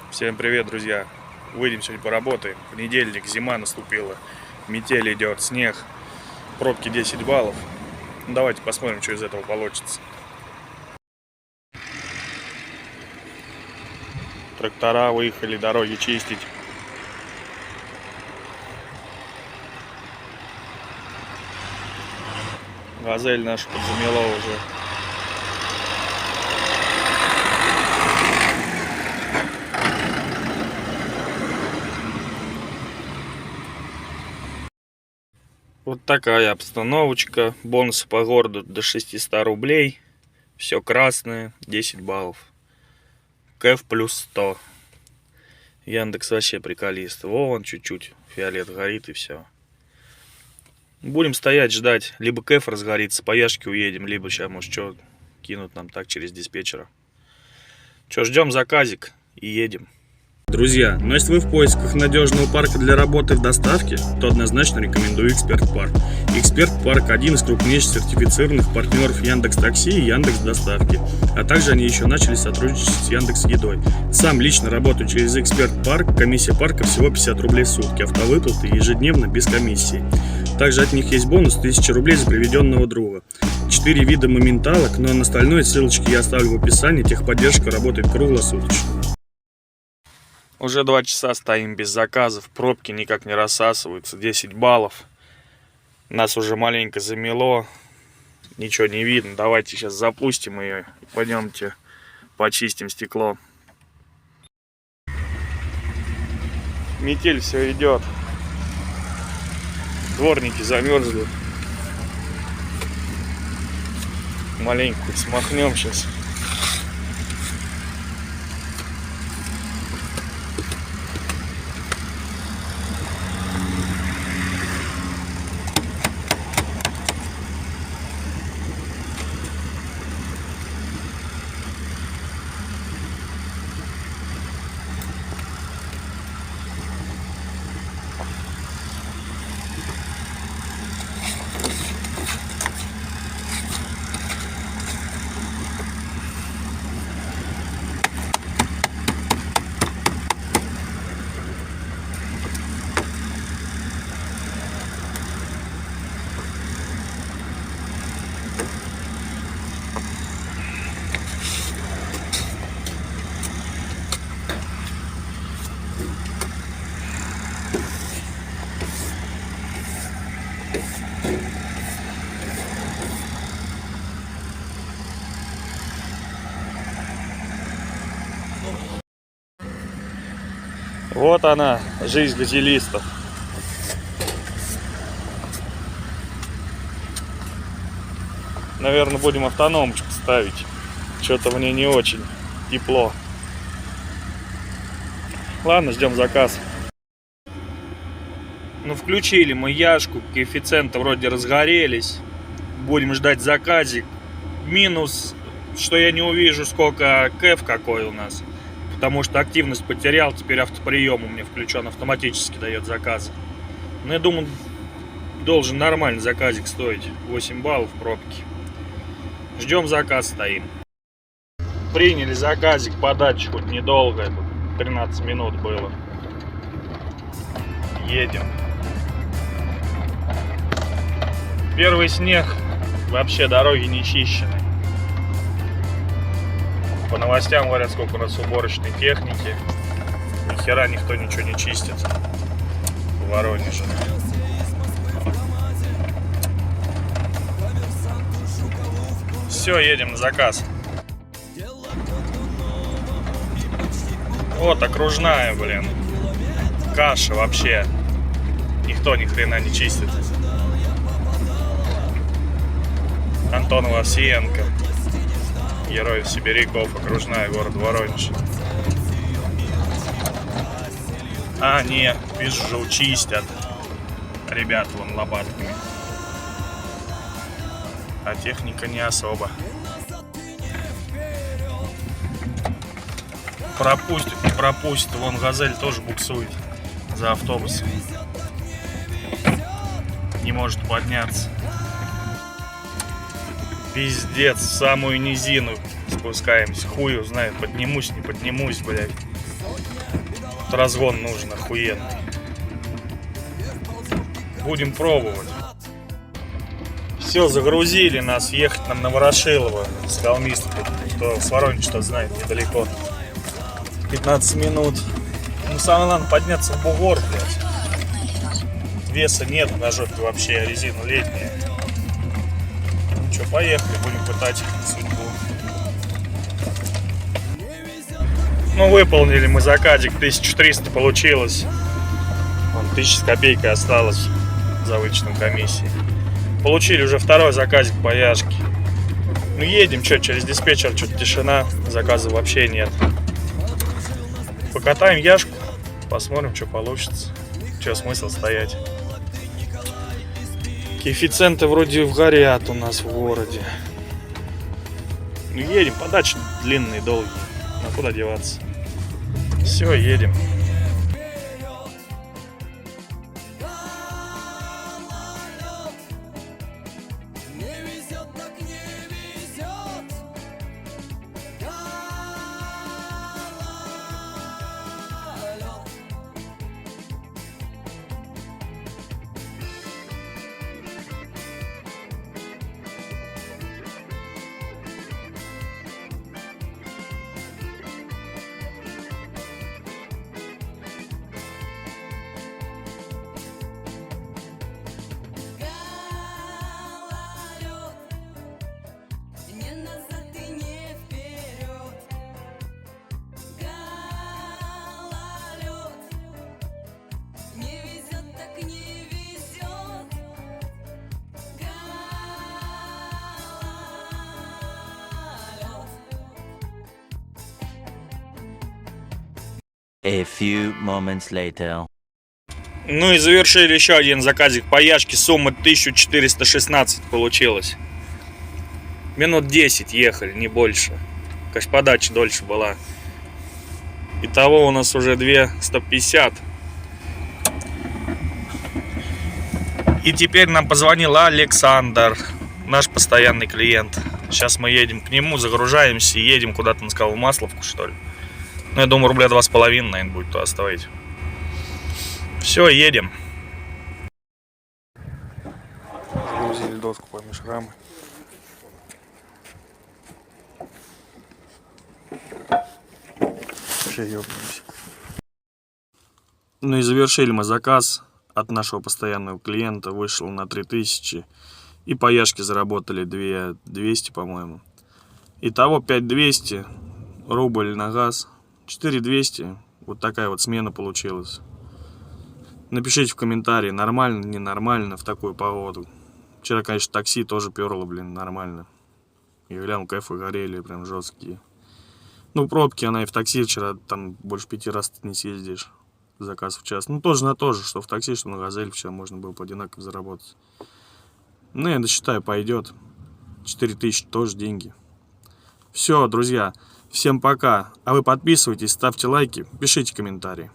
Всем привет, друзья! Выйдем сегодня поработаем. Понедельник, зима наступила. Метель идет, снег. Пробки 10 баллов. Ну, давайте посмотрим, что из этого получится. Трактора выехали дороги чистить. Газель наша подзамело уже. Вот такая обстановочка. Бонусы по городу до 600 рублей. Все красное, 10 баллов. КЭФ плюс 100. Яндекс вообще приколист. Вон чуть-чуть фиолет горит и все. Будем стоять, ждать. Либо КЭФ разгорится, по Яшке уедем, либо сейчас, может, что кинут нам так через диспетчера. Что, ждем заказик и едем. Друзья, но если вы в поисках надежного парка для работы в доставке, то однозначно рекомендую Эксперт Парк. Эксперт Парк — один из крупнейших сертифицированных партнеров Яндекс Такси и Яндекс Доставки. А также они еще начали сотрудничать с Яндекс Едой. Сам лично работаю через Эксперт Парк. Комиссия парка всего 50 рублей в сутки. Автовыплаты ежедневно без комиссии. Также от них есть бонус 1000 рублей за приведенного друга. 4 вида моменталок, но на остальное ссылочки я оставлю в описании. Техподдержка работает круглосуточно. Уже 2 часа стоим без заказов, пробки никак не рассасываются, 10 баллов. Нас уже маленько замело, ничего не видно. Давайте сейчас запустим ее и пойдемте почистим стекло. Метель все идет. Дворники замерзли. Маленько смахнем сейчас. Вот она, жизнь газелистов. Наверное, будем автономочку ставить. Что-то мне не очень тепло. Ладно, ждем заказ. Ну, включили мы Яшку, коэффициенты вроде разгорелись. Будем ждать заказик. Минус, что я не увижу, сколько КЭФ какой у нас. Потому что активность потерял, теперь автоприем у меня включен, автоматически дает заказы. Но я думаю, должен нормальный заказик стоить. 8 баллов пробки. Ждем заказ, стоим. Приняли заказик, подача хоть недолго, 13 минут было. Едем. Первый снег, вообще дороги не чищены. По новостям говорят, сколько у нас уборочной техники. Ни хера никто ничего не чистит в Воронеже. Все, едем на заказ. Вот окружная, блин. Каша вообще. Никто ни хрена не чистит. Антон Овсиенко. Герой сибиряков, окружная, город Воронеж. А, не, вижу, уже чистят. Ребята вон лопатками. А техника не особо. Пропустит, не пропустит. Вон Газель тоже буксует за автобусом. Не может подняться. Пиздец, в самую низину спускаемся. Хую знает, поднимусь, не поднимусь, блядь. Тут разгон нужен охуенный. Будем пробовать. Все, загрузили нас. Ехать нам на Ворошилово с Холмиста. Кто с Воронежа что знает, недалеко. 15 минут. Ну, самое главное подняться в бугор, блядь. Веса нет на жопе вообще, резина летняя. Ну что, поехали, будем пытать судьбу. Ну, выполнили мы заказик, 1300 получилось. Вон 1000 с копейкой осталось за вычетом комиссии. Получили уже второй заказик по яшке. Ну, едем, что, через диспетчер, что-то тишина, заказов вообще нет. Покатаем яшку, посмотрим, что получится. Что, смысл стоять. Коэффициенты вроде горят у нас в городе. Ну, едем, подачи длинные, долгие. Ну, куда деваться? Все, едем. A few moments later. Ну и завершили еще один заказик по яшке. Сумма 1416 получилось. Минут 10 ехали, не больше. Конечно, подача дольше была. Итого у нас уже 2150. И теперь нам позвонил Александр, наш постоянный клиент. Сейчас мы едем к нему, загружаемся и едем куда-то, он сказал, в Масловку, что ли. Ну, я думаю, рубля 2,5, наверное, будет туда оставить. Все, едем. Загрузили доску помеж рамы. Вообще ёбнемся. Ну и завершили мы заказ от нашего постоянного клиента. Вышел на 3000. И по яшке заработали 2200, по-моему. Итого 5200. Рубль на газ. 4200. Вот такая вот смена получилась. Напишите в комментарии, нормально, ненормально в такую погоду. Вчера, конечно, такси тоже перло, блин, нормально. Я глянул, кайфы горели, прям жесткие. Ну, пробки, она и в такси вчера, там больше 5 раз ты не съездишь. Заказ в час. Ну, тоже на то же, что в такси, что на газель вчера можно было по одинаково заработать. Ну, я досчитаю, пойдет. 4000 тоже деньги. Все, друзья, всем пока. А вы подписывайтесь, ставьте лайки, пишите комментарии.